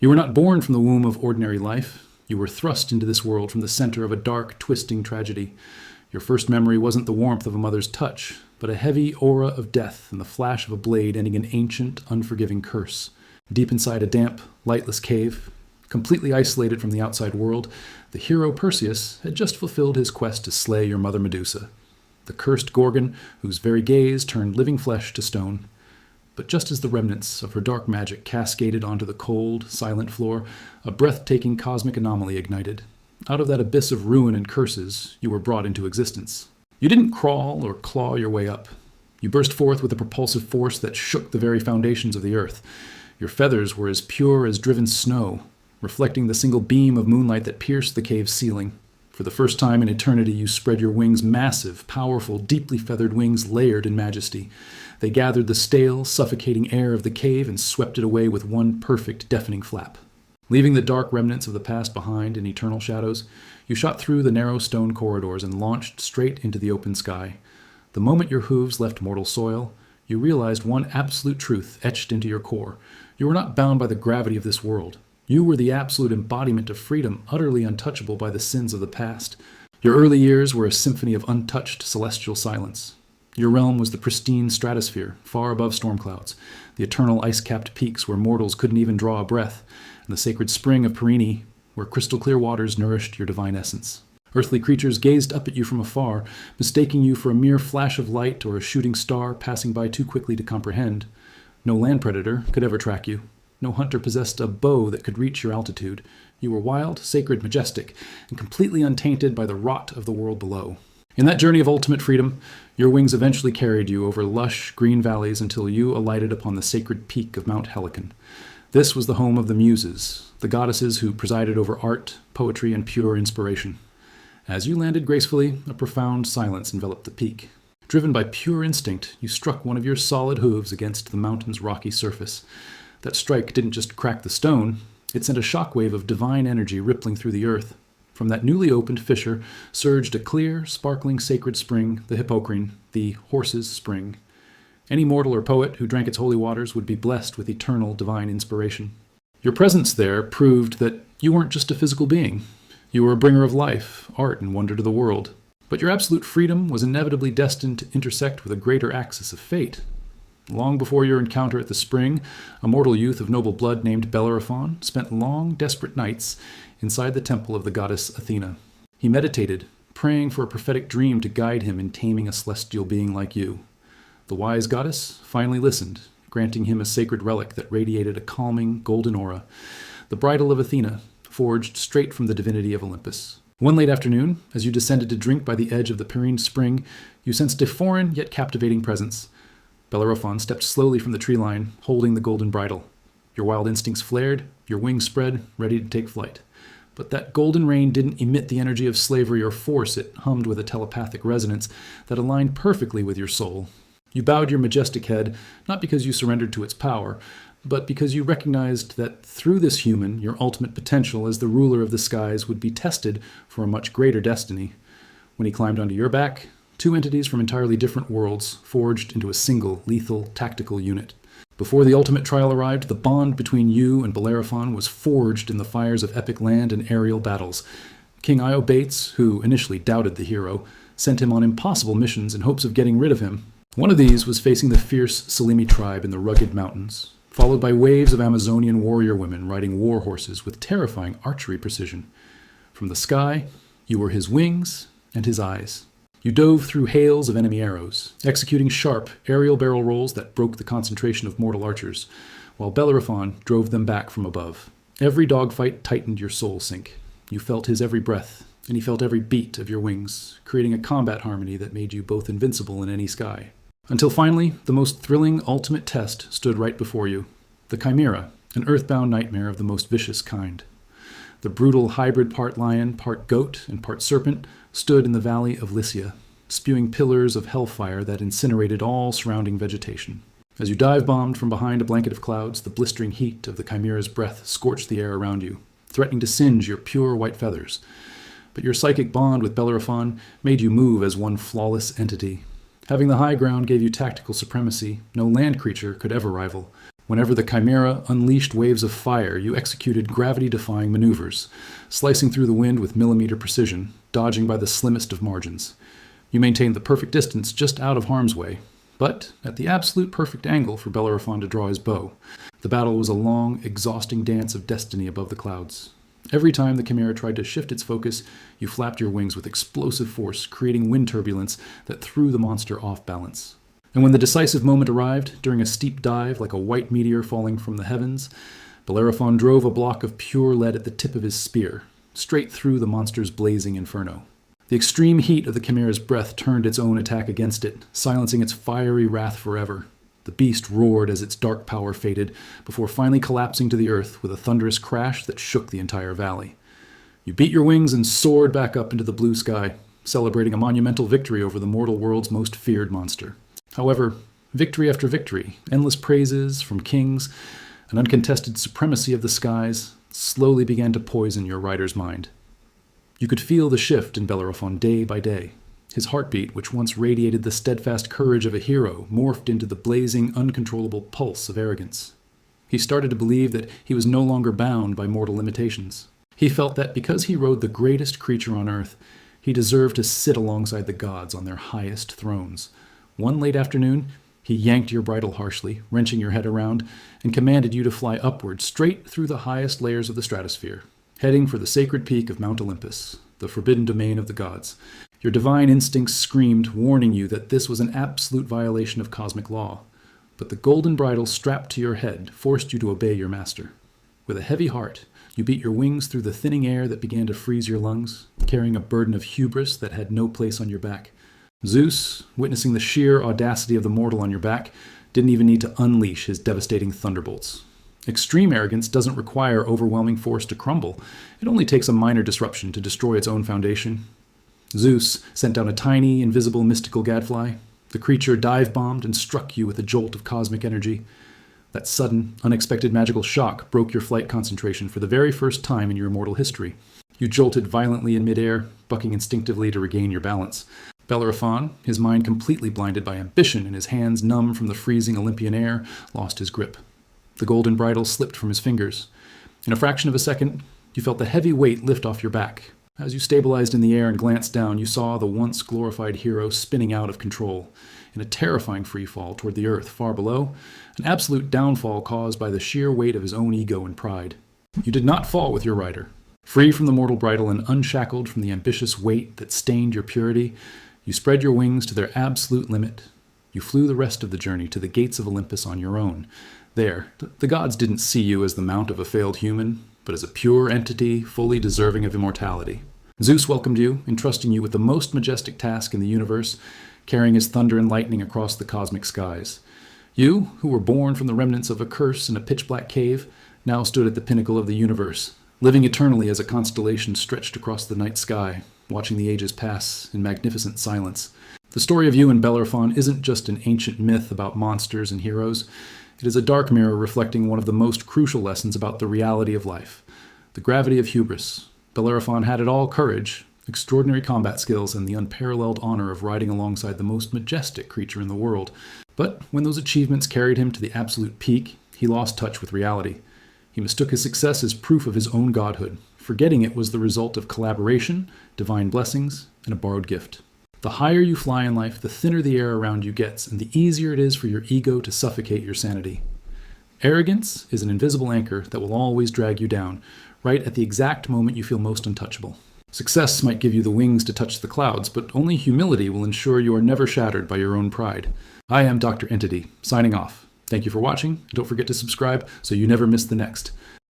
You were not born from the womb of ordinary life. You were thrust into this world from the center of a dark, twisting tragedy. Your first memory wasn't the warmth of a mother's touch, but a heavy aura of death and the flash of a blade ending an ancient, unforgiving curse. Deep inside a damp, lightless cave, completely isolated from the outside world, the hero Perseus had just fulfilled his quest to slay your mother Medusa, the cursed Gorgon whose very gaze turned living flesh to stone. But just as the remnants of her dark magic cascaded onto the cold, silent floor, a breathtaking cosmic anomaly ignited. Out of that abyss of ruin and curses, you were brought into existence. You didn't crawl or claw your way up. You burst forth with a propulsive force that shook the very foundations of the earth. Your feathers were as pure as driven snow, reflecting the single beam of moonlight that pierced the cave's ceiling. For the first time in eternity, you spread your wings, massive, powerful, deeply feathered wings layered in majesty. They gathered the stale, suffocating air of the cave and swept it away with one perfect, deafening flap. Leaving the dark remnants of the past behind in eternal shadows, you shot through the narrow stone corridors and launched straight into the open sky. The moment your hooves left mortal soil, you realized one absolute truth etched into your core. You were not bound by the gravity of this world. You were the absolute embodiment of freedom, utterly untouchable by the sins of the past. Your early years were a symphony of untouched celestial silence. Your realm was the pristine stratosphere, far above storm clouds, the eternal ice-capped peaks where mortals couldn't even draw a breath, and the sacred spring of Perini, where crystal-clear waters nourished your divine essence. Earthly creatures gazed up at you from afar, mistaking you for a mere flash of light or a shooting star passing by too quickly to comprehend. No land predator could ever track you. No hunter possessed a bow that could reach your altitude. You were wild, sacred, majestic, and completely untainted by the rot of the world below. In that journey of ultimate freedom, your wings eventually carried you over lush, green valleys until you alighted upon the sacred peak of Mount Helicon. This was the home of the Muses, the goddesses who presided over art, poetry, and pure inspiration. As you landed gracefully, a profound silence enveloped the peak. Driven by pure instinct, you struck one of your solid hooves against the mountain's rocky surface. That strike didn't just crack the stone, it sent a shockwave of divine energy rippling through the earth. From that newly opened fissure surged a clear, sparkling sacred spring, the Hippocrene, the horse's spring. Any mortal or poet who drank its holy waters would be blessed with eternal divine inspiration. Your presence there proved that you weren't just a physical being. You were a bringer of life, art, and wonder to the world. But your absolute freedom was inevitably destined to intersect with a greater axis of fate. Long before your encounter at the spring, a mortal youth of noble blood named Bellerophon spent long, desperate nights inside the temple of the goddess Athena. He meditated, praying for a prophetic dream to guide him in taming a celestial being like you. The wise goddess finally listened, granting him a sacred relic that radiated a calming, golden aura, the bridle of Athena, forged straight from the divinity of Olympus. One late afternoon, as you descended to drink by the edge of the Perini spring, you sensed a foreign yet captivating presence. Bellerophon stepped slowly from the tree line, holding the golden bridle. Your wild instincts flared, your wings spread, ready to take flight. But that golden rein didn't emit the energy of slavery or force. It hummed with a telepathic resonance that aligned perfectly with your soul. You bowed your majestic head, not because you surrendered to its power, but because you recognized that through this human, your ultimate potential as the ruler of the skies would be tested for a much greater destiny. When he climbed onto your back, two entities from entirely different worlds forged into a single, lethal, tactical unit. Before the ultimate trial arrived, the bond between you and Bellerophon was forged in the fires of epic land and aerial battles. King Io Bates, who initially doubted the hero, sent him on impossible missions in hopes of getting rid of him. One of these was facing the fierce Salimi tribe in the rugged mountains, followed by waves of Amazonian warrior women riding war horses with terrifying archery precision. From the sky, you were his wings and his eyes. You dove through hails of enemy arrows, executing sharp aerial barrel rolls that broke the concentration of mortal archers, while Bellerophon drove them back from above. Every dogfight tightened your soul sink. You felt his every breath, and he felt every beat of your wings, creating a combat harmony that made you both invincible in any sky. Until finally, the most thrilling ultimate test stood right before you. The Chimera, an earthbound nightmare of the most vicious kind. The brutal hybrid part lion, part goat, and part serpent stood in the valley of Lycia, spewing pillars of hellfire that incinerated all surrounding vegetation. As you dive-bombed from behind a blanket of clouds, the blistering heat of the Chimera's breath scorched the air around you, threatening to singe your pure white feathers. But your psychic bond with Bellerophon made you move as one flawless entity. Having the high ground gave you tactical supremacy no land creature could ever rival. Whenever the Chimera unleashed waves of fire, you executed gravity-defying maneuvers, slicing through the wind with millimeter precision, dodging by the slimmest of margins. You maintained the perfect distance just out of harm's way, but at the absolute perfect angle for Bellerophon to draw his bow. The battle was a long, exhausting dance of destiny above the clouds. Every time the Chimera tried to shift its focus, you flapped your wings with explosive force, creating wind turbulence that threw the monster off balance. And when the decisive moment arrived, during a steep dive like a white meteor falling from the heavens, Bellerophon drove a block of pure lead at the tip of his spear, straight through the monster's blazing inferno. The extreme heat of the Chimera's breath turned its own attack against it, silencing its fiery wrath forever. The beast roared as its dark power faded, before finally collapsing to the earth with a thunderous crash that shook the entire valley. You beat your wings and soared back up into the blue sky, celebrating a monumental victory over the mortal world's most feared monster. However, victory after victory, endless praises from kings, an uncontested supremacy of the skies, slowly began to poison your rider's mind. You could feel the shift in Bellerophon day by day. His heartbeat, which once radiated the steadfast courage of a hero, morphed into the blazing, uncontrollable pulse of arrogance. He started to believe that he was no longer bound by mortal limitations. He felt that because he rode the greatest creature on earth, he deserved to sit alongside the gods on their highest thrones. One late afternoon, he yanked your bridle harshly, wrenching your head around, and commanded you to fly upward, straight through the highest layers of the stratosphere, heading for the sacred peak of Mount Olympus, the forbidden domain of the gods. Your divine instincts screamed, warning you that this was an absolute violation of cosmic law. But the golden bridle strapped to your head forced you to obey your master. With a heavy heart, you beat your wings through the thinning air that began to freeze your lungs, carrying a burden of hubris that had no place on your back. Zeus, witnessing the sheer audacity of the mortal on your back, didn't even need to unleash his devastating thunderbolts. Extreme arrogance doesn't require overwhelming force to crumble. It only takes a minor disruption to destroy its own foundation. Zeus sent down a tiny, invisible, mystical gadfly. The creature dive-bombed and struck you with a jolt of cosmic energy. That sudden, unexpected magical shock broke your flight concentration for the very first time in your immortal history. You jolted violently in midair, bucking instinctively to regain your balance. Bellerophon, his mind completely blinded by ambition and his hands numb from the freezing Olympian air, lost his grip. The golden bridle slipped from his fingers. In a fraction of a second, you felt the heavy weight lift off your back. As you stabilized in the air and glanced down, you saw the once glorified hero spinning out of control, in a terrifying freefall toward the earth far below, an absolute downfall caused by the sheer weight of his own ego and pride. You did not fall with your rider. Free from the mortal bridle and unshackled from the ambitious weight that stained your purity, you spread your wings to their absolute limit. You flew the rest of the journey to the gates of Olympus on your own. There, the gods didn't see you as the mount of a failed human, but as a pure entity fully deserving of immortality. Zeus welcomed you, entrusting you with the most majestic task in the universe, carrying his thunder and lightning across the cosmic skies. You, who were born from the remnants of a curse in a pitch-black cave, now stood at the pinnacle of the universe, living eternally as a constellation stretched across the night sky, watching the ages pass in magnificent silence. The story of you and Bellerophon isn't just an ancient myth about monsters and heroes. It is a dark mirror reflecting one of the most crucial lessons about the reality of life, the gravity of hubris. Bellerophon had it all: courage, extraordinary combat skills, and the unparalleled honor of riding alongside the most majestic creature in the world. But when those achievements carried him to the absolute peak, he lost touch with reality. He mistook his success as proof of his own godhood, forgetting it was the result of collaboration, divine blessings, and a borrowed gift. The higher you fly in life, the thinner the air around you gets, and the easier it is for your ego to suffocate your sanity. Arrogance is an invisible anchor that will always drag you down, right at the exact moment you feel most untouchable. Success might give you the wings to touch the clouds, but only humility will ensure you are never shattered by your own pride. I am Dr. Entity, signing off. Thank you for watching. Don't forget to subscribe so you never miss the next.